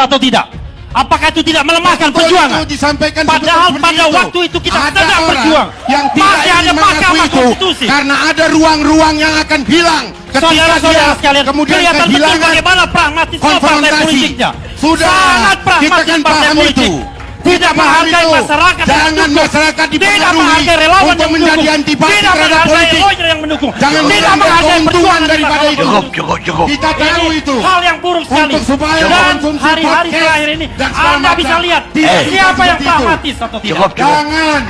atau tidak? Apakah itu tidak melemahkan perjuangan? Padahal pada waktu itu kita sedang berjuang. Yang tidak ingin mengakui itu karena ada ruang-ruang yang akan hilang ketika dia kemudian kehilangan bagaimana pragmatisme partai politiknya. Sudah, sangat pragmatis kita kan paham itu. Tidak menghargai masyarakat, jangan masyarakat dipengaruhi untuk menjadi antipati terhadap politik. Jangan mengambil keuntungan daripada itu. Cukup. Kita tahu itu. Hal yang buruk sekali. Dan hari-hari terakhir ini Anda bisa lihat siapa yang pragmatis atau tidak. Jangan.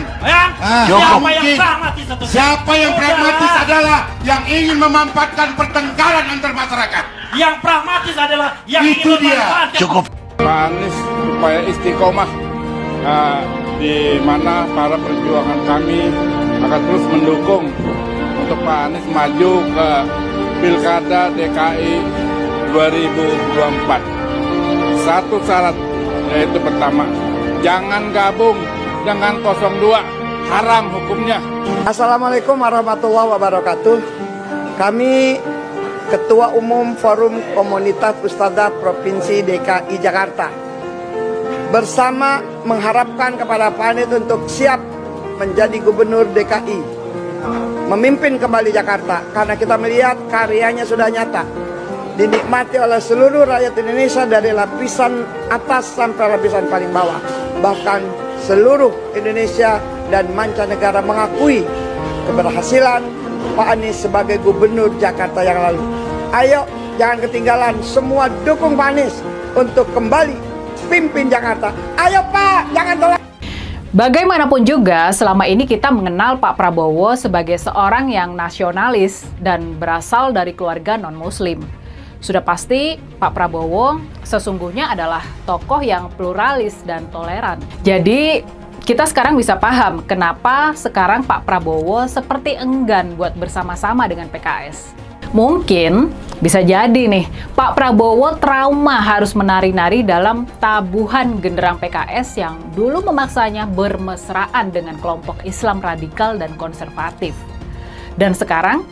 Siapa yang pragmatis atau tidak. Siapa yang pragmatis adalah yang ingin memanfaatkan pertengkaran antar masyarakat. Yang pragmatis adalah yang ingin memanfaatkan. Cukup. Pak Anies supaya istiqomah, di mana para perjuangan kami akan terus mendukung untuk Pak Anies maju ke Pilkada DKI 2024. Satu syarat, yaitu pertama, jangan gabung dengan 02, haram hukumnya. Assalamualaikum warahmatullahi wabarakatuh. Kami Ketua Umum Forum Komunitas Ustadzah Provinsi DKI Jakarta bersama mengharapkan kepada Pak Anies untuk siap menjadi Gubernur DKI, memimpin kembali Jakarta, karena kita melihat karyanya sudah nyata, dinikmati oleh seluruh rakyat Indonesia dari lapisan atas sampai lapisan paling bawah. Bahkan seluruh Indonesia dan mancanegara mengakui keberhasilan Pak Anies sebagai Gubernur Jakarta yang lalu. Ayo, jangan ketinggalan, semua dukung Pak Anies untuk kembali pimpin Jakarta. Ayo Pak, jangan tolak. Bagaimanapun juga, selama ini kita mengenal Pak Prabowo sebagai seorang yang nasionalis dan berasal dari keluarga non-muslim. Sudah pasti Pak Prabowo sesungguhnya adalah tokoh yang pluralis dan toleran. Jadi kita sekarang bisa paham kenapa sekarang Pak Prabowo seperti enggan buat bersama-sama dengan PKS. Mungkin bisa jadi nih, Pak Prabowo trauma harus menari-nari dalam tabuhan genderang PKS yang dulu memaksanya bermesraan dengan kelompok Islam radikal dan konservatif. Dan sekarang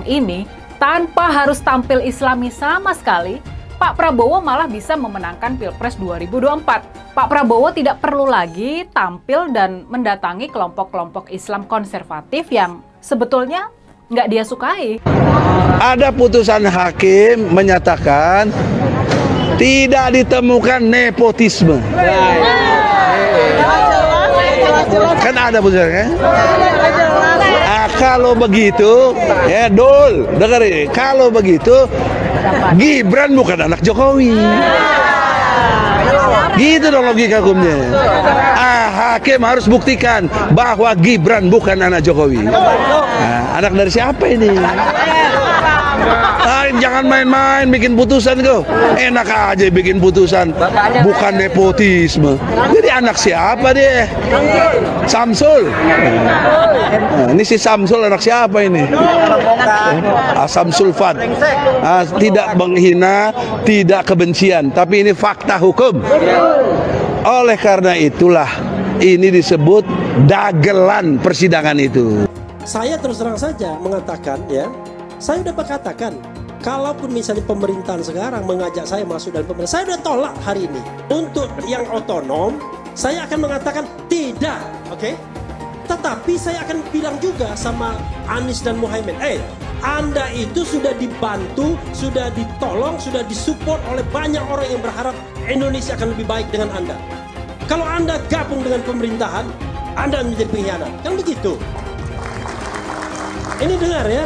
ini tanpa harus tampil Islami sama sekali, Pak Prabowo malah bisa memenangkan Pilpres 2024. Pak Prabowo tidak perlu lagi tampil dan mendatangi kelompok-kelompok Islam konservatif yang sebetulnya nggak dia sukai. Ada putusan hakim menyatakan tidak ditemukan nepotisme. Kan ada putusannya. Kalau begitu, ya Dul, dengar ini. Kalau begitu, Gibran bukan anak Jokowi. Gitu dong logika hukumnya. Hakim harus buktikan bahwa Gibran bukan anak Jokowi. Anak dari siapa ini? Jangan main-main bikin putusan kau. Enak aja bikin putusan. Bukan nepotisme. Jadi anak siapa dia? Samsul. Ini si Samsul anak siapa ini? Samsul Fat. Tidak menghina, tidak kebencian, tapi ini fakta hukum. Oleh karena itulah ini disebut dagelan persidangan itu. Saya terus terang saja mengatakan, ya, saya sudah katakan, kalaupun misalnya pemerintahan sekarang mengajak saya masuk dalam pemerintahan, saya sudah tolak hari ini. Untuk yang otonom, saya akan mengatakan tidak, oke? Tetapi saya akan bilang juga sama Anies dan Muhaimin, Anda itu sudah dibantu, sudah ditolong, sudah disupport oleh banyak orang yang berharap Indonesia akan lebih baik dengan Anda. Kalau Anda gabung dengan pemerintahan, Anda menjadi pengkhianat. Kan begitu. Ini dengar ya,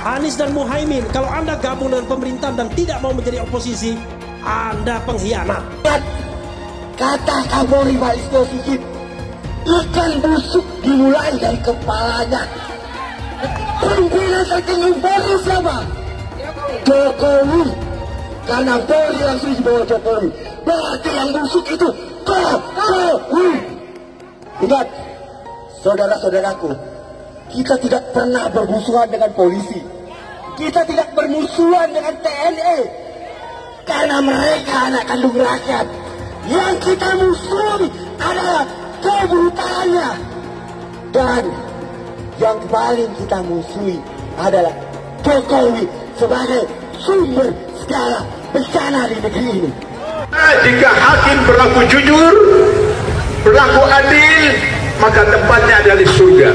Anies dan Muhaimin, kalau Anda gabung dengan pemerintahan dan tidak mau menjadi oposisi, Anda pengkhianat. Kata Kapolri Pak Listio Sigit, ikan busuk dimulai dari kepalanya. Pimpinan tertinggi Polri siapa? Jokowi. Karena Polri langsung dibawa Jokowi. Berarti yang busuk itu Jokowi. Ingat, saudara-saudaraku, kita tidak pernah bermusuhan dengan polisi. Kita tidak bermusuhan dengan TNI. Karena mereka anak kandung rakyat. Yang kita musuhi adalah kebrutalannya. Dan yang paling kita musuhi adalah Jokowi sebagai sumber segala bencana di negeri ini. Jika hakim berlaku jujur, berlaku adil, maka tempatnya adalah di surga.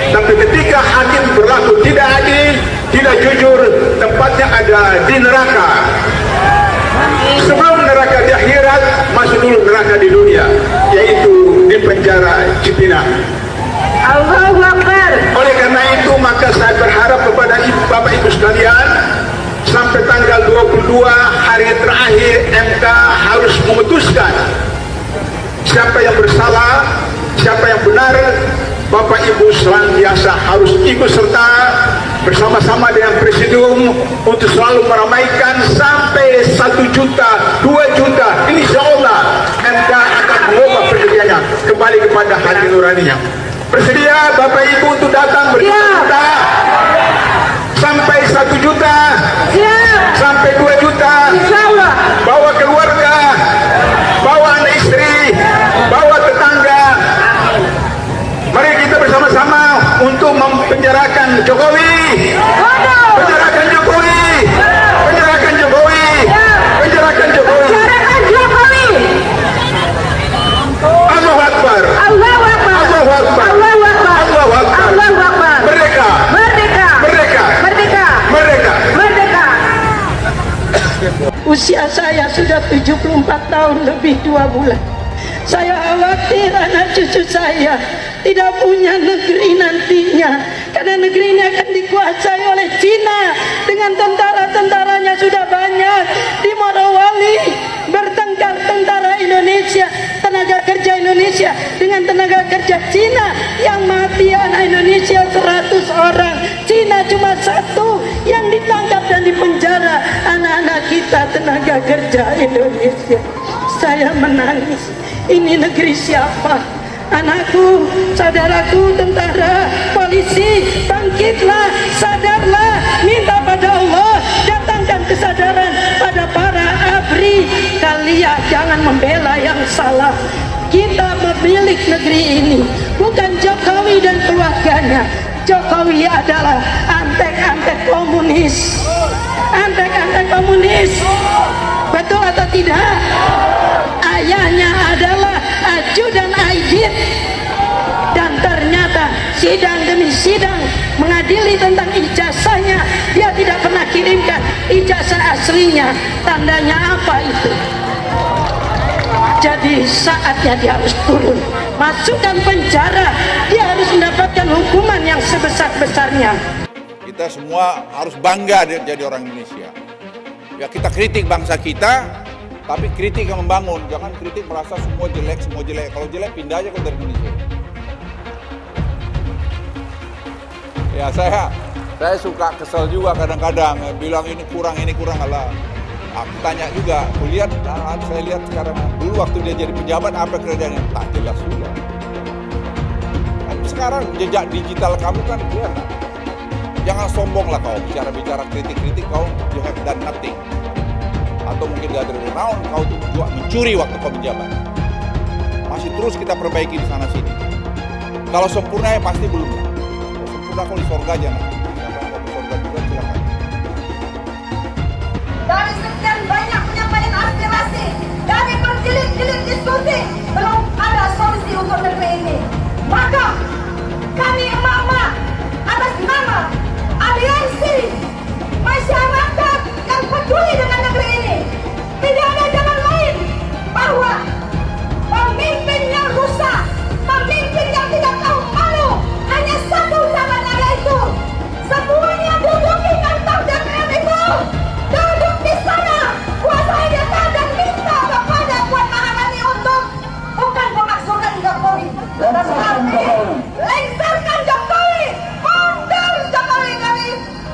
Tapi ketika hakim berlaku tidak adil, tidak jujur, tempatnya ada di neraka. Sebelum neraka di akhirat, masuk dulu neraka di dunia, yaitu di penjara Cipinang. Allahu Akbar. Oleh karena itu, maka saya berharap kepada Bapak Ibu sekalian, sampai tanggal 22 hari terakhir MK harus memutuskan siapa yang bersalah, siapa yang benar. Bapak Ibu senantiasa harus ikut serta bersama-sama dengan Presidium untuk selalu meramaikan sampai 1 juta, 2 juta. Insya Allah MK akan mengubah pendiriannya kembali kepada hati nuraninya. Bersedia Bapak Ibu untuk datang berjuta sampai 1 juta, sampai 2 juta. Bawa keluarga, bawa anak istri, bawa tetangga. Mari kita bersama-sama untuk mempenjarakan Jokowi. Penjarakan Jokowi. Penjarakan Jokowi. Penjarakan Jokowi. Allahu Akbar. Allahu Akbar. Allahu Akbar. Allahu Akbar. Allahu Akbar. Allahu Akbar. Merdeka. Merdeka. Merdeka. Merdeka. Merdeka. Merdeka. Usia saya sudah 74 tahun lebih 2 bulan. Saya khawatir anak cucu saya tidak punya negeri nantinya, karena negeri ini akan dikuasai oleh Cina dengan tentara-tentaranya sudah banyak. Di Morowali bertengkar tentara Indonesia, tenaga kerja Indonesia dengan tenaga kerja Cina, yang mati anak Indonesia 100 orang, Cina cuma 1 yang ditangkap dan dipenjara anak-anak kita tenaga kerja Indonesia. Saya menangis. Ini negeri siapa? Anakku, saudaraku, tentara, polisi, bangkitlah, sadarlah, minta pada Allah, datangkan kesadaran pada para ABRI. Kalian jangan membela yang salah. Kita pemilik negeri ini, bukan Jokowi dan keluarganya. Jokowi adalah antek-antek komunis. Antek-antek komunis. Betul atau tidak? Ayahnya adalah ajudan Aidit, dan ternyata sidang demi sidang mengadili tentang ijazahnya, dia tidak pernah kirimkan ijazah aslinya. Tandanya apa itu? Jadi saatnya dia harus turun, masukkan penjara, dia harus mendapatkan hukuman yang sebesar-besarnya. Kita semua harus bangga jadi orang Indonesia. Ya, kita kritik bangsa kita, tapi kritik yang membangun, jangan kritik merasa semua jelek, semua jelek. Kalau jelek pindah aja ke Indonesia. Ya saya suka kesel juga kadang-kadang, bilang ini kurang Allah. Aku tanya juga, saya lihat sekarang dulu waktu dia jadi pejabat apa kerjanya, tak jelas juga. Sekarang jejak digital kamu kan kelihatan. Jangan sombong lah kau bicara kritik kau, you have done nothing. Atau mungkin gak ada naon, kau tuh juga mencuri waktu kau menjabat. Masih terus kita perbaiki di sana sini. Kalau sempurna ya pasti belum. Kalau sempurna kau di surga aja nanti. Siapa yang mau ke surga juga silakan. Dari sekian banyak penyampaian aspirasi, dari berjilid-jilid diskusi, belum ada solusi untuk negeri ini. Maka kami emak-emak atas nama aliansi masyarakat yang peduli dengan negeri ini, tidak ada jalan lain bahwa pemimpin yang rusak, pemimpin yang tidak tahu malu, hanya satu jalannya, yaitu semuanya duduk di kantor DPR itu, duduk di sana, kuasai data dan minta kepada Puan Maharani untuk bukan memakzulkan Jokowi, tetapi lengserkan Jokowi, mundur Jokowi dari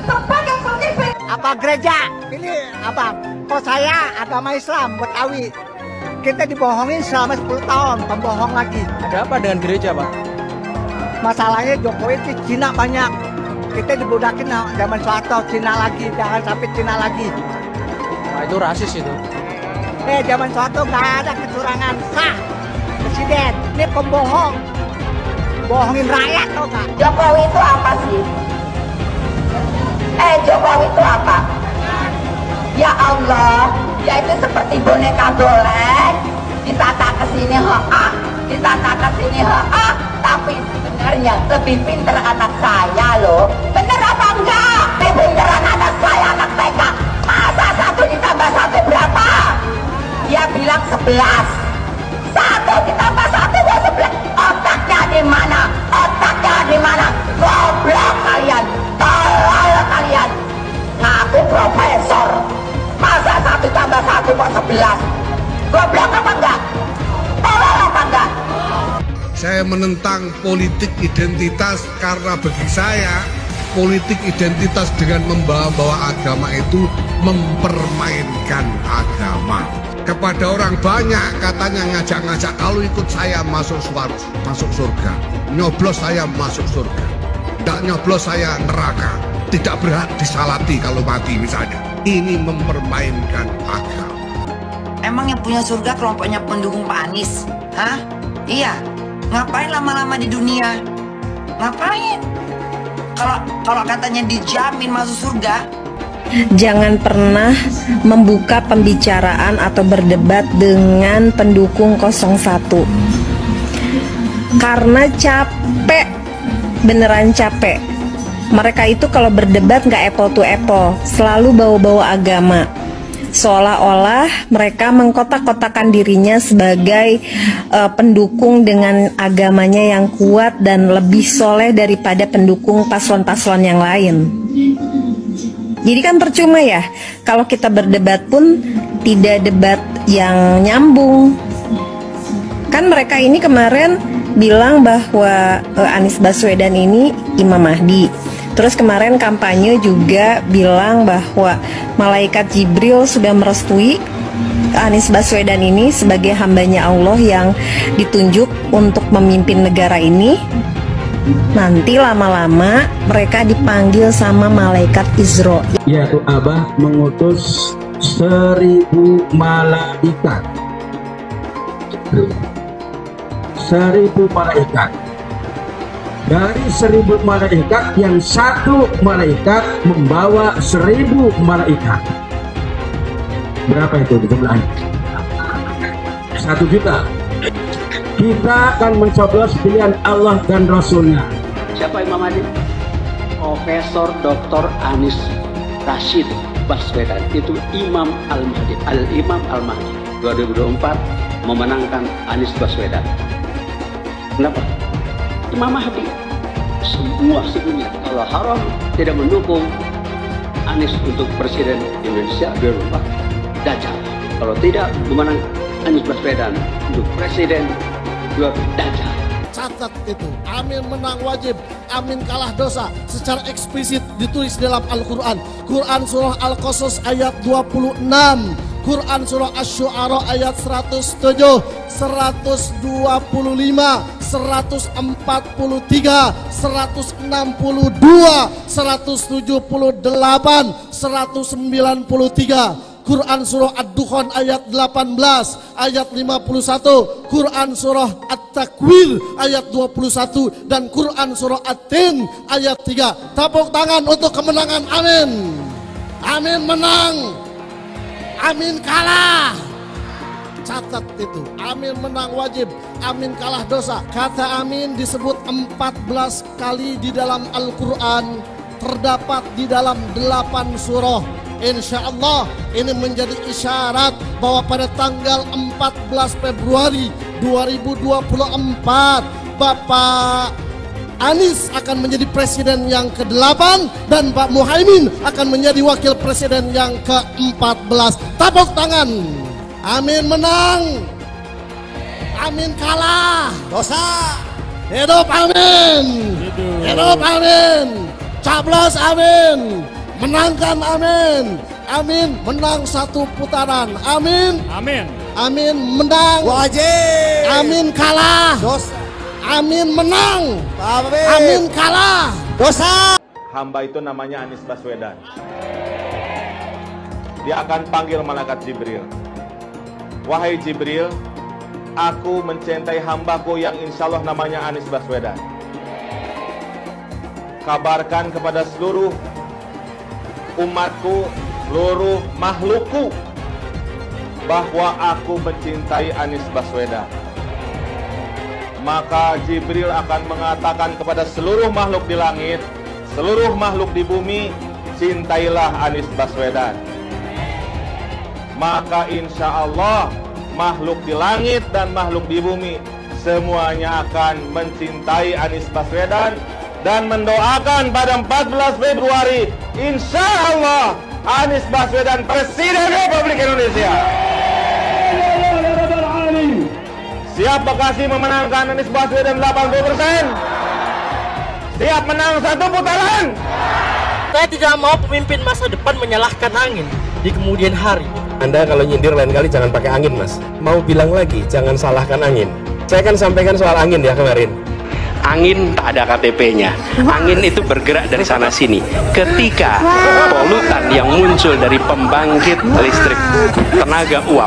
sebagai pemimpin. Apa gereja? Ini apa? Kok saya agama Islam, Betawi. Kita dibohongin selama 10 tahun, pembohong lagi. Ada apa dengan gereja, Pak? Masalahnya Jokowi itu Cina banyak. Kita dibudakin zaman Soeharto, Cina lagi, jangan sampai Cina lagi. Nah, itu rasis itu. Zaman Soeharto nggak ada kecurangan sah. Presiden, ini pembohong. Bohongin rakyat tau nggak? Jokowi itu apa sih? Jokowi itu apa? Ya Allah, dia itu seperti boneka golek, ditata ke sini ditata ke sini tapi sebenarnya lebih pinter anak saya loh. Bener apa enggak? Lebih pinteran anak saya, anak TK. Masa 1 ditambah 1 berapa? Dia bilang 11. 1 ditambah 1 buat 11. Otaknya di mana? Otaknya di mana? Goblok kalian, tolol kalian. Ngaku profesor, masa 1 tambah 1 kok 11? Goblok apa enggak? Tolol apa enggak? Saya menentang politik identitas karena bagi saya politik identitas dengan membawa-bawa agama itu mempermainkan agama. Kepada orang banyak katanya ngajak-ngajak, kalau ikut saya masuk surga, nyoblos saya masuk surga, tidak nyoblos saya neraka, tidak berhak disalati kalau mati misalnya. Ini mempermainkan agama. Emang yang punya surga kelompoknya pendukung Pak Anies? Hah? Iya. Ngapain lama-lama di dunia? Ngapain? Kalau katanya dijamin masuk surga. Jangan pernah membuka pembicaraan atau berdebat dengan pendukung 01. Karena capek, beneran capek. Mereka itu kalau berdebat nggak apple to apple, selalu bawa-bawa agama. Seolah-olah mereka mengkotak-kotakan dirinya sebagai pendukung dengan agamanya yang kuat dan lebih soleh daripada pendukung paslon-paslon yang lain. Jadi kan percuma ya, kalau kita berdebat pun tidak debat yang nyambung. Kan mereka ini kemarin bilang bahwa Anies Baswedan ini Imam Mahdi. Terus kemarin kampanye juga bilang bahwa malaikat Jibril sudah merestui Anies Baswedan ini sebagai hambanya Allah yang ditunjuk untuk memimpin negara ini. Nanti lama-lama mereka dipanggil sama malaikat Israel. Yaitu Abah mengutus 1000 malaikat. 1000 malaikat. Dari 1000 malaikat yang 1 malaikat membawa 1000 malaikat. Berapa itu di jumlahnya? 1 juta. Kita akan mencoblos pilihan Allah dan Rasulnya. Siapa Imam Mahdi? Profesor Dr. Anies Rashid Baswedan. Itu Imam Al-Mahdi. Al-Imam Al-Mahdi 2024 memenangkan Anies Baswedan. Kenapa? Imam Mahdi. Semua sedunia kalau haram tidak mendukung Anies untuk Presiden Indonesia 2024, Dajjal. Kalau tidak memenang Anies Baswedan untuk Presiden, Dajjal. Catat itu, amin menang wajib, amin kalah dosa. Secara eksplisit ditulis dalam Al-Quran. Quran surah Al-Qasas ayat 26, Quran surah Asy-Syu'ara ayat 107, 125, 143, 162, 178, 193. Quran surah Ad-Dukhan ayat 18, ayat 51, Quran surah At-Takwir ayat 21, dan Quran surah At-Tin ayat 3. Tepuk tangan untuk kemenangan, amin. Amin menang, amin kalah. Catat itu, amin menang wajib, amin kalah dosa. Kata amin disebut 14 kali di dalam Al-Quran, terdapat di dalam 8 surah. Insya Allah ini menjadi isyarat bahwa pada tanggal 14 Februari 2024 Bapak Anies akan menjadi presiden yang ke-8 dan Pak Muhaimin akan menjadi wakil presiden yang ke-14. Tepuk tangan. Amin menang, amin kalah dosa. Hidup amin, hidup amin, caplos amin, menangkan amin, amin menang 1 putaran, amin, amin, amin menang wajib, amin kalah dosa, amin menang, amin, amin kalah dosa. Hamba itu namanya Anies Baswedan. Dia akan panggil malaikat Jibril. Wahai Jibril, aku mencintai hambaku yang insya Allah namanya Anies Baswedan. Kabarkan kepada seluruh umatku seluruh makhlukku bahwa aku mencintai Anies Baswedan. Maka Jibril akan mengatakan kepada seluruh makhluk di langit, seluruh makhluk di bumi, cintailah Anies Baswedan. Maka insya Allah makhluk di langit dan makhluk di bumi semuanya akan mencintai Anies Baswedan dan mendoakan pada 14 Februari insya Allah Anies Baswedan Presiden Republik Indonesia. Siap Bekasi memenangkan Anies Baswedan 80%. Siap menang 1 putaran. Saya tidak mau pemimpin masa depan menyalahkan angin di kemudian hari. Anda kalau nyindir lain kali jangan pakai angin, Mas. Mau bilang lagi, jangan salahkan angin. Saya kan sampaikan soal angin ya kemarin. Angin tak ada KTP-nya. Angin itu bergerak dari sana sini. Ketika polutan yang muncul dari pembangkit listrik tenaga uap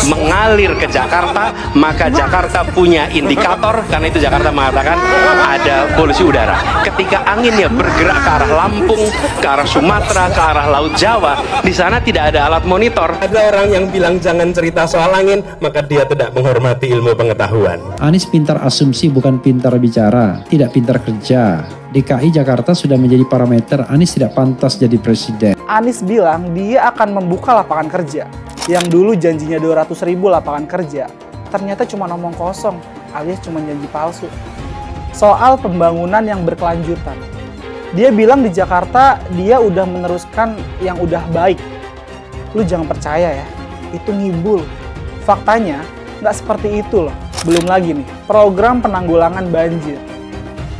mengalir ke Jakarta, maka Jakarta punya indikator, karena itu Jakarta mengatakan ada polusi udara. Ketika anginnya bergerak ke arah Lampung, ke arah Sumatera, ke arah Laut Jawa, di sana tidak ada alat monitor. Ada orang yang bilang jangan cerita soal angin, maka dia tidak menghormati ilmu pengetahuan. Anies pintar asumsi bukan pintar bicara, tidak pintar kerja. DKI Jakarta sudah menjadi parameter Anies tidak pantas jadi presiden. Anies bilang dia akan membuka lapangan kerja. Yang dulu janjinya 200.000 lapangan kerja, ternyata cuma omong kosong alias cuma janji palsu. Soal pembangunan yang berkelanjutan, dia bilang di Jakarta dia udah meneruskan yang udah baik. Lu jangan percaya ya, itu ngibul. Faktanya nggak seperti itu loh. Belum lagi nih, program penanggulangan banjir.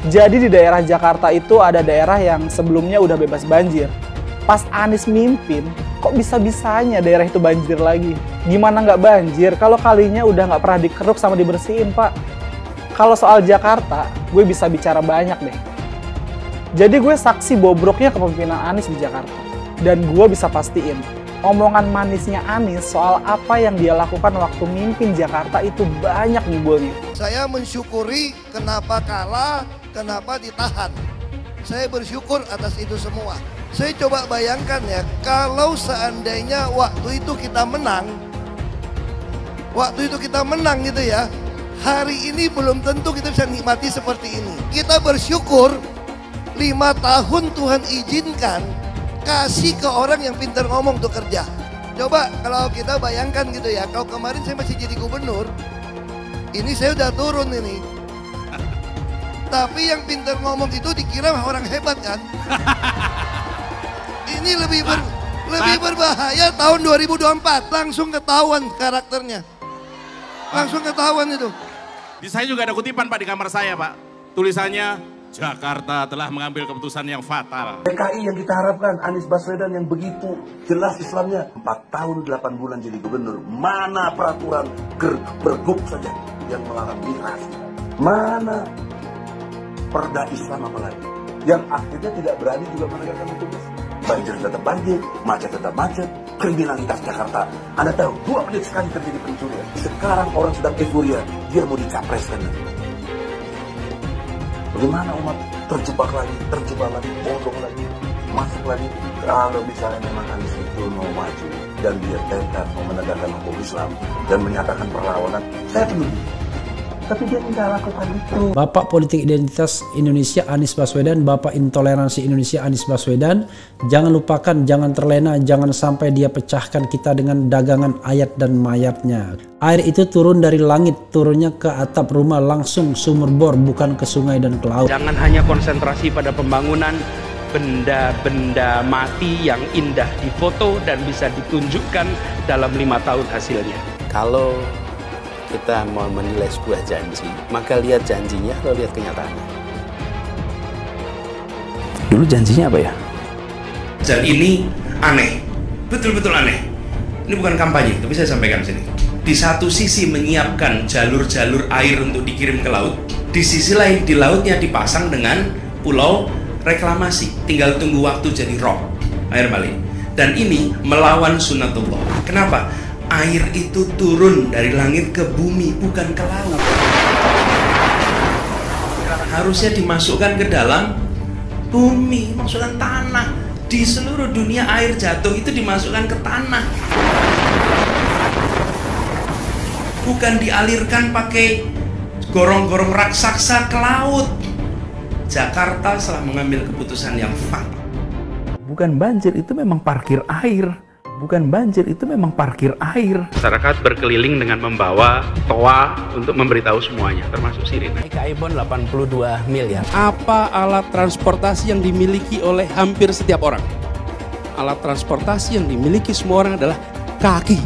Jadi di daerah Jakarta itu ada daerah yang sebelumnya udah bebas banjir. Pas Anies mimpin, kok bisa-bisanya daerah itu banjir lagi? Gimana nggak banjir kalau kalinya udah nggak pernah dikeruk sama dibersihin, Pak? Kalau soal Jakarta, gue bisa bicara banyak deh. Jadi gue saksi bobroknya kepemimpinan Anies di Jakarta. Dan gue bisa pastiin, omongan manisnya Anies soal apa yang dia lakukan waktu mimpin Jakarta itu banyak ngibulnya. Saya mensyukuri kenapa kalah, kenapa ditahan. Saya bersyukur atas itu semua. Saya coba bayangkan ya, kalau seandainya waktu itu kita menang gitu ya, hari ini belum tentu kita bisa nikmati seperti ini. Kita bersyukur 5 tahun Tuhan izinkan kasih ke orang yang pintar ngomong untuk kerja. Coba kalau kita bayangkan gitu ya, kalau kemarin saya masih jadi gubernur, ini saya udah turun ini. Tapi yang pintar ngomong itu dikira orang hebat kan? Ini lebih berbahaya tahun 2024, langsung ketahuan karakternya. Langsung ketahuan itu. Saya juga ada kutipan Pak di kamar saya Pak. Tulisannya, Jakarta telah mengambil keputusan yang fatal. DKI yang kita harapkan, Anies Baswedan yang begitu jelas Islamnya, 4 tahun 8 bulan jadi gubernur. Mana peraturan pergub saja yang melarang migrasi? Mana perda Islam apalagi? Yang akhirnya tidak berani juga menegakkan hukum Islam. Banjir tetap banjir, macet tetap macet, kriminalitas Jakarta. Anda tahu, 2 menit sekali terjadi pencurian. Sekarang orang sedang euforia, dia mau dicapreskan. Bagaimana umat terjebak lagi, bodoh lagi, masuk lagi. Kalau misalnya memang Anies itu mau maju dan dia tekad mau menegakkan hukum Islam dan menyatakan perlawanan, saya peduli. Tapi dia tidak lakukan itu. Bapak politik identitas Indonesia Anies Baswedan, Bapak intoleransi Indonesia Anies Baswedan. Jangan lupakan, jangan terlena, jangan sampai dia pecahkan kita dengan dagangan ayat dan mayatnya. Air itu turun dari langit, turunnya ke atap rumah langsung sumur bor, bukan ke sungai dan ke laut. Jangan hanya konsentrasi pada pembangunan benda-benda mati yang indah difoto dan bisa ditunjukkan dalam 5 tahun hasilnya. Kalau kita mau menilai sebuah janji, maka lihat janjinya atau lihat kenyataannya. Dulu janjinya apa ya? Dan ini aneh, betul-betul aneh. Ini bukan kampanye, tapi saya sampaikan di sini. Di satu sisi menyiapkan jalur-jalur air untuk dikirim ke laut, di sisi lain di lautnya dipasang dengan pulau reklamasi, tinggal tunggu waktu jadi rob, air balik. Dan ini melawan sunatullah. Kenapa? Air itu turun dari langit ke bumi, bukan ke laut. Harusnya dimasukkan ke dalam bumi, maksudnya tanah. Di seluruh dunia air jatuh itu dimasukkan ke tanah. Bukan dialirkan pakai gorong-gorong raksasa ke laut. Jakarta telah mengambil keputusan yang fatal. Bukan banjir, itu memang parkir air. Bukan banjir, itu memang parkir air. Masyarakat berkeliling dengan membawa toa untuk memberitahu semuanya, termasuk sirine. Ibon 82 miliar. Apa alat transportasi yang dimiliki oleh hampir setiap orang? Alat transportasi yang dimiliki semua orang adalah kaki.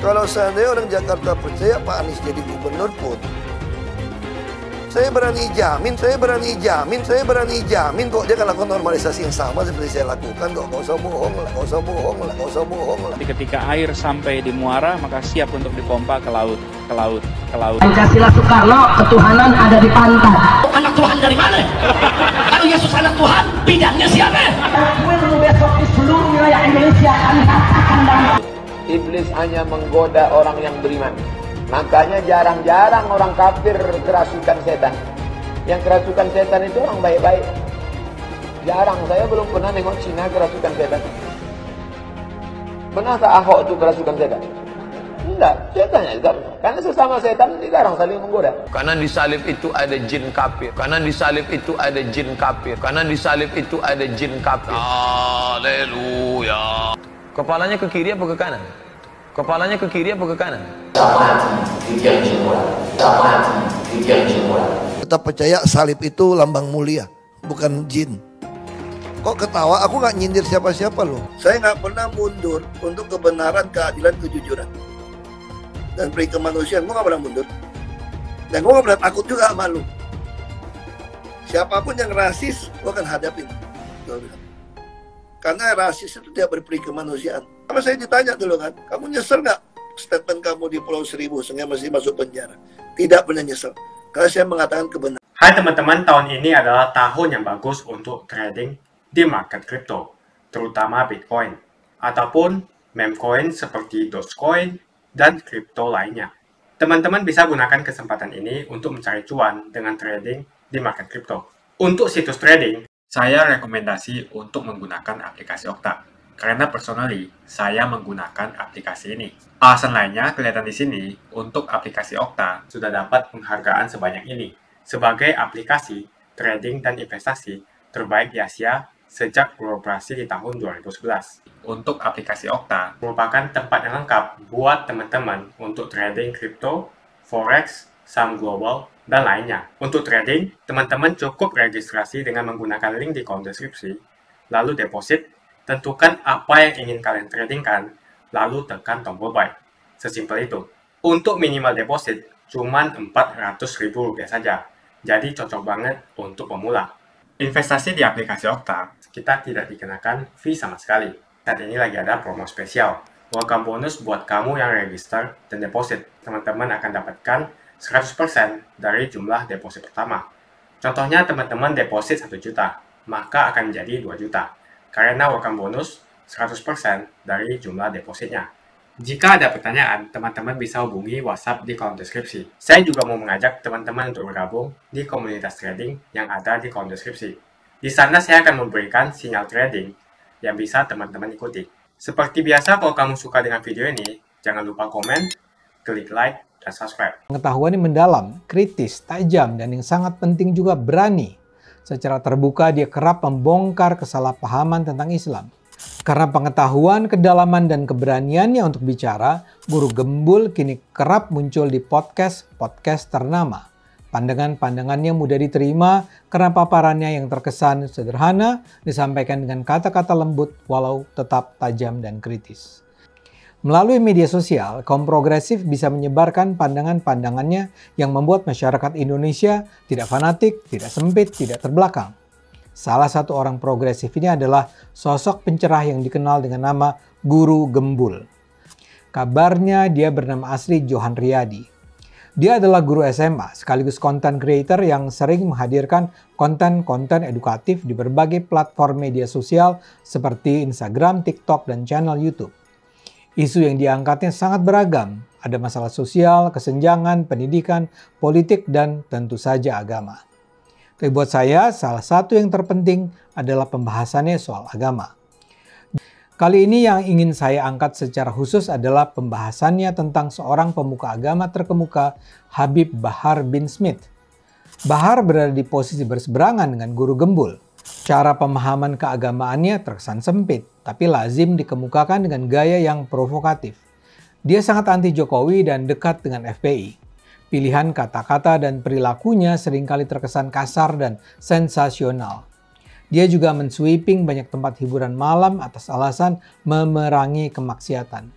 Kalau seandainya orang Jakarta percaya Pak Anies jadi gubernur pun, saya berani jamin kok dia akan lakukan normalisasi yang sama seperti saya lakukan kok. Gak usah bohong lah. Ketika air sampai di muara, maka siap untuk dipompa ke laut. Pancasila Soekarno, ketuhanan ada di pantai. Anak Tuhan dari mana? Kalau Yesus anak Tuhan, bidangnya siapa? Besok di seluruh wilayah Indonesia kami katakan dan Iblis hanya menggoda orang yang beriman. Makanya jarang-jarang orang kafir kerasukan setan. Yang kerasukan setan itu orang baik-baik. Jarang, saya belum pernah nengok Cina kerasukan setan. Pernah tak Ahok itu kerasukan setan? Enggak, setannya juga. Karena sesama setan dilarang saling menggoda. Karena di salib itu ada jin kafir. Haleluya. Kepalanya ke kiri apa ke kanan? Tetap percaya salib itu lambang mulia, bukan jin. Kok ketawa? Aku nggak nyindir siapa-siapa loh. Saya nggak pernah mundur untuk kebenaran, keadilan, kejujuran, dan peri kemanusiaan. Gue nggak pernah mundur. Dan gue nggak pernah takut juga sama lu. Siapapun yang rasis, gue akan hadapin. Karena rasis itu tidak berperi kemanusiaan. Kalau saya ditanya dulu kan, kamu nyesel nggak statement kamu di Pulau Seribu sehingga masih masuk penjara? Tidak pernah nyesel. Karena saya mengatakan kebenaran. Hai teman-teman, tahun ini adalah tahun yang bagus untuk trading di market crypto, terutama Bitcoin, ataupun meme coin seperti Dogecoin dan kripto lainnya. Teman-teman bisa gunakan kesempatan ini untuk mencari cuan dengan trading di market crypto. Untuk situs trading, saya rekomendasi untuk menggunakan aplikasi Okta. Karena personally, saya menggunakan aplikasi ini. Alasan lainnya kelihatan di sini, untuk aplikasi Okta sudah dapat penghargaan sebanyak ini sebagai aplikasi trading dan investasi terbaik di Asia sejak beroperasi di tahun 2011. Untuk aplikasi Okta merupakan tempat yang lengkap buat teman-teman untuk trading kripto, forex, saham global, dan lainnya. Untuk trading, teman-teman cukup registrasi dengan menggunakan link di kolom deskripsi, lalu deposit, tentukan apa yang ingin kalian tradingkan, lalu tekan tombol buy. Sesimpel itu. Untuk minimal deposit, cuma Rp400.000 saja, jadi cocok banget untuk pemula. Investasi di aplikasi Okta, kita tidak dikenakan fee sama sekali. Saat ini lagi ada promo spesial. Welcome bonus buat kamu yang register dan deposit. Teman-teman akan dapatkan 100% dari jumlah deposit pertama. Contohnya teman-teman deposit 1 juta, maka akan menjadi 2 juta. Karena welcome bonus 100% dari jumlah depositnya. Jika ada pertanyaan, teman-teman bisa hubungi WhatsApp di kolom deskripsi. Saya juga mau mengajak teman-teman untuk bergabung di komunitas trading yang ada di kolom deskripsi. Di sana saya akan memberikan sinyal trading yang bisa teman-teman ikuti. Seperti biasa, kalau kamu suka dengan video ini, jangan lupa komen, klik like, dan subscribe. Pengetahuan yang mendalam, kritis, tajam, dan yang sangat penting juga berani. Secara terbuka dia kerap membongkar kesalahpahaman tentang Islam. Karena pengetahuan, kedalaman, dan keberaniannya untuk bicara, Guru Gembul kini kerap muncul di podcast ternama. Pandangan-pandangannya mudah diterima karena paparannya yang terkesan sederhana disampaikan dengan kata-kata lembut walau tetap tajam dan kritis. Melalui media sosial, kaum progresif bisa menyebarkan pandangan-pandangannya yang membuat masyarakat Indonesia tidak fanatik, tidak sempit, tidak terbelakang. Salah satu orang progresif ini adalah sosok pencerah yang dikenal dengan nama Guru Gembul. Kabarnya dia bernama asli Johan Riyadi. Dia adalah guru SMA sekaligus content creator yang sering menghadirkan konten-konten edukatif di berbagai platform media sosial seperti Instagram, TikTok, dan channel YouTube. Isu yang diangkatnya sangat beragam, ada masalah sosial, kesenjangan, pendidikan, politik, dan tentu saja agama. Tapi buat saya, salah satu yang terpenting adalah pembahasannya soal agama. Kali ini yang ingin saya angkat secara khusus adalah pembahasannya tentang seorang pemuka agama terkemuka, Habib Bahar bin Smith. Bahar berada di posisi berseberangan dengan Guru Gembul. Cara pemahaman keagamaannya terkesan sempit, tapi lazim dikemukakan dengan gaya yang provokatif. Dia sangat anti Jokowi dan dekat dengan FPI. Pilihan kata-kata dan perilakunya seringkali terkesan kasar dan sensasional. Dia juga mensweeping banyak tempat hiburan malam atas alasan memerangi kemaksiatan.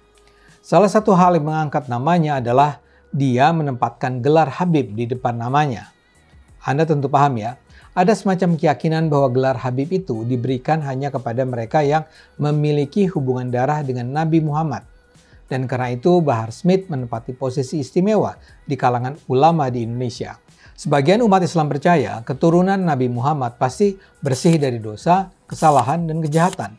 Salah satu hal yang mengangkat namanya adalah dia menempatkan gelar Habib di depan namanya. Anda tentu paham ya, ada semacam keyakinan bahwa gelar Habib itu diberikan hanya kepada mereka yang memiliki hubungan darah dengan Nabi Muhammad. Dan karena itu Bahar Smith menempati posisi istimewa di kalangan ulama di Indonesia. Sebagian umat Islam percaya keturunan Nabi Muhammad pasti bersih dari dosa, kesalahan, dan kejahatan.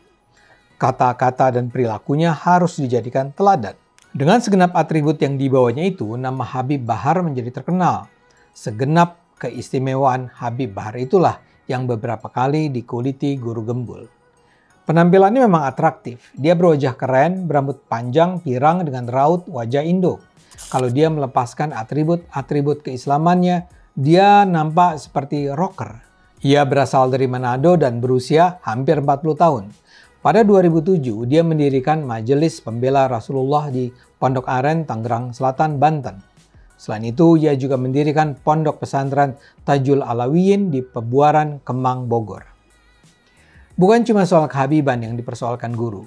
Kata-kata dan perilakunya harus dijadikan teladan. Dengan segenap atribut yang dibawanya itu, nama Habib Bahar menjadi terkenal. Segenap keistimewaan Habib Bahar itulah yang beberapa kali dikuliti Guru Gembul. Penampilannya memang atraktif. Dia berwajah keren, berambut panjang, pirang dengan raut wajah Indo. Kalau dia melepaskan atribut-atribut keislamannya, dia nampak seperti rocker. Ia berasal dari Manado dan berusia hampir 40 tahun. Pada 2007, dia mendirikan Majelis Pembela Rasulullah di Pondok Aren, Tangerang Selatan, Banten. Selain itu, ia juga mendirikan Pondok Pesantren Tajul Alawiyin di Pebuaran, Kemang, Bogor. Bukan cuma soal kehabiban yang dipersoalkan Guru.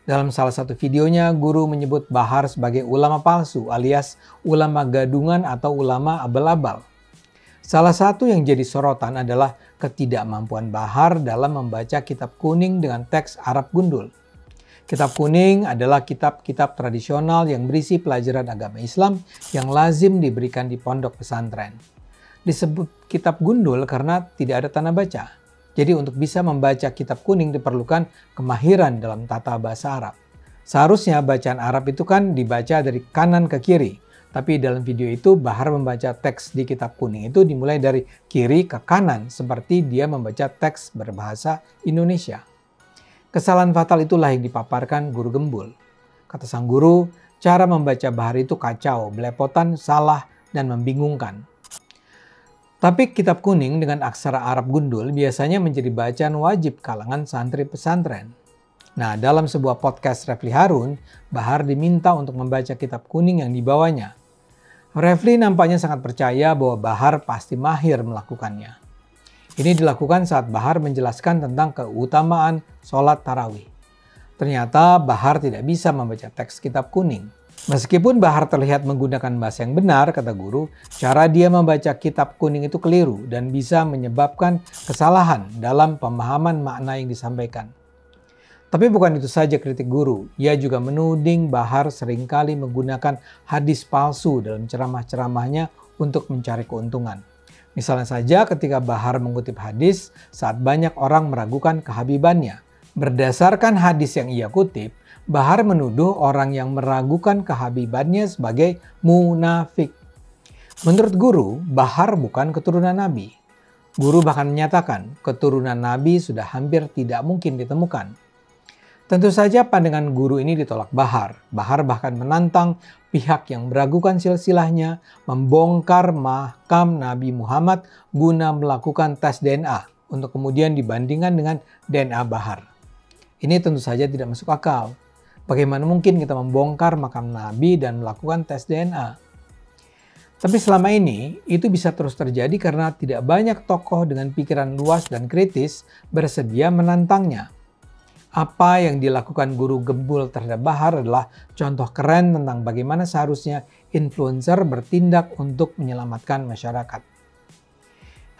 Dalam salah satu videonya, Guru menyebut Bahar sebagai ulama palsu alias ulama gadungan atau ulama abal-abal. Salah satu yang jadi sorotan adalah ketidakmampuan Bahar dalam membaca kitab kuning dengan teks Arab gundul. Kitab kuning adalah kitab-kitab tradisional yang berisi pelajaran agama Islam yang lazim diberikan di pondok pesantren. Disebut kitab gundul karena tidak ada tanda baca. Jadi untuk bisa membaca kitab kuning diperlukan kemahiran dalam tata bahasa Arab. Seharusnya bacaan Arab itu kan dibaca dari kanan ke kiri. Tapi dalam video itu Bahar membaca teks di kitab kuning itu dimulai dari kiri ke kanan seperti dia membaca teks berbahasa Indonesia. Kesalahan fatal itulah yang dipaparkan Guru Gembul. Kata sang guru, cara membaca Bahar itu kacau, belepotan, salah, dan membingungkan. Tapi kitab kuning dengan aksara Arab gundul biasanya menjadi bacaan wajib kalangan santri pesantren. Nah, dalam sebuah podcast Refli Harun, Bahar diminta untuk membaca kitab kuning yang dibawanya. Refli nampaknya sangat percaya bahwa Bahar pasti mahir melakukannya. Ini dilakukan saat Bahar menjelaskan tentang keutamaan sholat tarawih. Ternyata Bahar tidak bisa membaca teks kitab kuning. Meskipun Bahar terlihat menggunakan bahasa yang benar, kata guru, cara dia membaca kitab kuning itu keliru dan bisa menyebabkan kesalahan dalam pemahaman makna yang disampaikan. Tapi bukan itu saja kritik guru, ia juga menuding Bahar seringkali menggunakan hadis palsu dalam ceramah-ceramahnya untuk mencari keuntungan. Misalnya saja ketika Bahar mengutip hadis saat banyak orang meragukan kehabibannya. Berdasarkan hadis yang ia kutip, Bahar menuduh orang yang meragukan kehabibannya sebagai munafik. Menurut guru, Bahar bukan keturunan Nabi. Guru bahkan menyatakan keturunan Nabi sudah hampir tidak mungkin ditemukan. Tentu saja pandangan guru ini ditolak Bahar. Bahar bahkan menantang pihak yang meragukan silsilahnya membongkar makam Nabi Muhammad guna melakukan tes DNA untuk kemudian dibandingkan dengan DNA Bahar. Ini tentu saja tidak masuk akal. Bagaimana mungkin kita membongkar makam Nabi dan melakukan tes DNA? Tapi selama ini, itu bisa terus terjadi karena tidak banyak tokoh dengan pikiran luas dan kritis bersedia menantangnya. Apa yang dilakukan Guru Gembul terhadap Bahar adalah contoh keren tentang bagaimana seharusnya influencer bertindak untuk menyelamatkan masyarakat.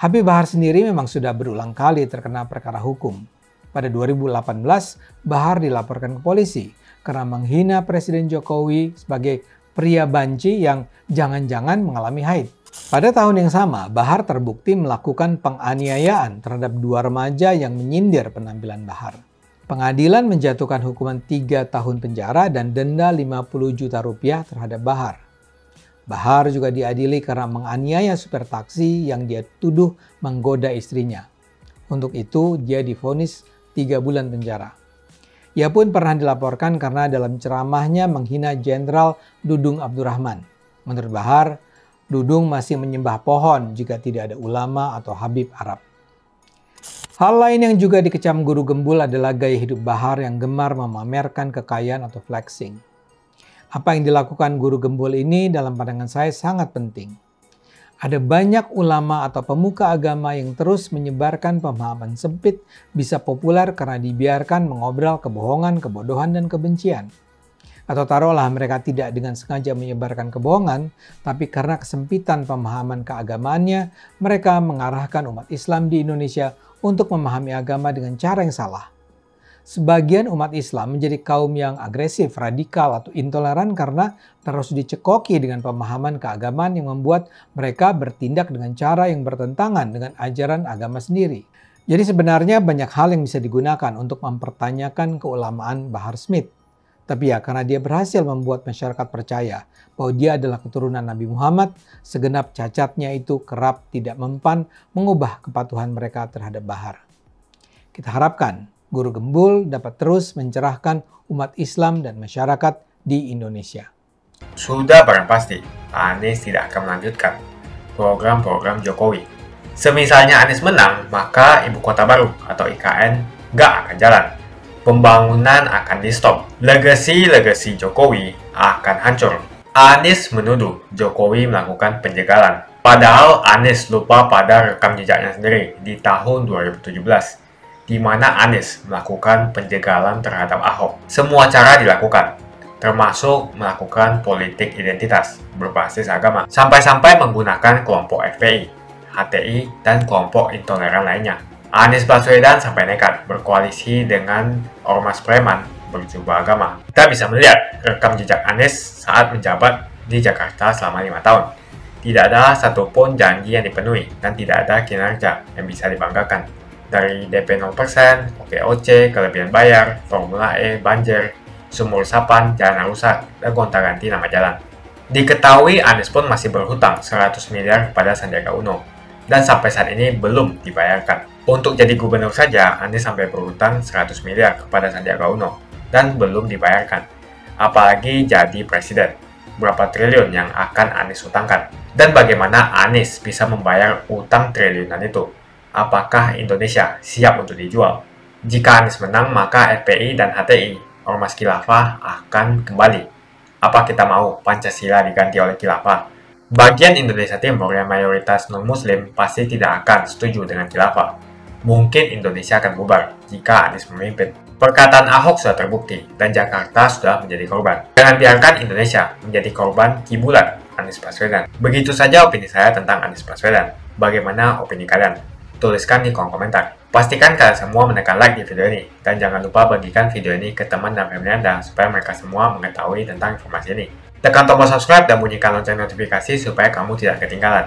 Habib Bahar sendiri memang sudah berulang kali terkena perkara hukum. Pada 2018, Bahar dilaporkan ke polisi karena menghina Presiden Jokowi sebagai pria banci yang jangan-jangan mengalami haid. Pada tahun yang sama, Bahar terbukti melakukan penganiayaan terhadap 2 remaja yang menyindir penampilan Bahar. Pengadilan menjatuhkan hukuman 3 tahun penjara dan denda 50 juta rupiah terhadap Bahar. Bahar juga diadili karena menganiaya supir taksi yang dia tuduh menggoda istrinya. Untuk itu, dia divonis 3 bulan penjara. Ia pun pernah dilaporkan karena dalam ceramahnya menghina Jenderal Dudung Abdurrahman. Menurut Bahar, Dudung masih menyembah pohon jika tidak ada ulama atau Habib Arab. Hal lain yang juga dikecam Guru Gembul adalah gaya hidup Bahar yang gemar memamerkan kekayaan atau flexing. Apa yang dilakukan Guru Gembul ini dalam pandangan saya sangat penting. Ada banyak ulama atau pemuka agama yang terus menyebarkan pemahaman sempit bisa populer karena dibiarkan mengobrol kebohongan, kebodohan, dan kebencian. Atau taruhlah mereka tidak dengan sengaja menyebarkan kebohongan, tapi karena kesempitan pemahaman keagamaannya, mereka mengarahkan umat Islam di Indonesia untuk memahami agama dengan cara yang salah. Sebagian umat Islam menjadi kaum yang agresif, radikal, atau intoleran karena terus dicekoki dengan pemahaman keagamaan yang membuat mereka bertindak dengan cara yang bertentangan dengan ajaran agama sendiri. Jadi sebenarnya banyak hal yang bisa digunakan untuk mempertanyakan keulamaan Bahar Smith. Tapi ya karena dia berhasil membuat masyarakat percaya bahwa dia adalah keturunan Nabi Muhammad, segenap cacatnya itu kerap tidak mempan mengubah kepatuhan mereka terhadap Bahar. Kita harapkan Guru Gembul dapat terus mencerahkan umat Islam dan masyarakat di Indonesia. Sudah barang pasti, Anies tidak akan melanjutkan program-program Jokowi. Semisalnya Anies menang, maka Ibu Kota Baru atau IKN nggak akan jalan. Pembangunan akan di-stop. Legasi Jokowi akan hancur. Anies menuduh Jokowi melakukan penjagalan. Padahal Anies lupa pada rekam jejaknya sendiri di tahun 2017. Di mana Anies melakukan penjagalan terhadap Ahok. Semua cara dilakukan, termasuk melakukan politik identitas berbasis agama, sampai-sampai menggunakan kelompok FPI, HTI, dan kelompok intoleran lainnya. Anies Baswedan sampai nekat berkoalisi dengan ormas preman berjubah agama. Kita bisa melihat rekam jejak Anies saat menjabat di Jakarta selama 5 tahun. Tidak ada satupun janji yang dipenuhi dan tidak ada kinerja yang bisa dibanggakan. Dari DP 0%, OKOC, kelebihan bayar, Formula E, banjir, sumur resapan, jalan rusak, dan gonta-ganti nama jalan. Diketahui Anies pun masih berhutang 100 miliar kepada Sandiaga Uno, dan sampai saat ini belum dibayarkan. Untuk jadi gubernur saja, Anies sampai berhutang 100 miliar kepada Sandiaga Uno, dan belum dibayarkan. Apalagi jadi presiden, berapa triliun yang akan Anies hutangkan? Dan bagaimana Anies bisa membayar utang triliunan itu? Apakah Indonesia siap untuk dijual? Jika Anies menang, maka FPI dan HTI, ormas khilafah, akan kembali. Apa kita mau Pancasila diganti oleh khilafah? Bagian Indonesia Timur yang mayoritas non-muslim pasti tidak akan setuju dengan khilafah. Mungkin Indonesia akan bubar jika Anies memimpin. Perkataan Ahok sudah terbukti dan Jakarta sudah menjadi korban. Jangan biarkan Indonesia menjadi korban kibulan Anies Baswedan. Begitu saja opini saya tentang Anies Baswedan. Bagaimana opini kalian? Tuliskan di kolom komentar. Pastikan kalian semua menekan like di video ini. Dan jangan lupa bagikan video ini ke teman dan family Anda supaya mereka semua mengetahui tentang informasi ini. Tekan tombol subscribe dan bunyikan lonceng notifikasi supaya kamu tidak ketinggalan.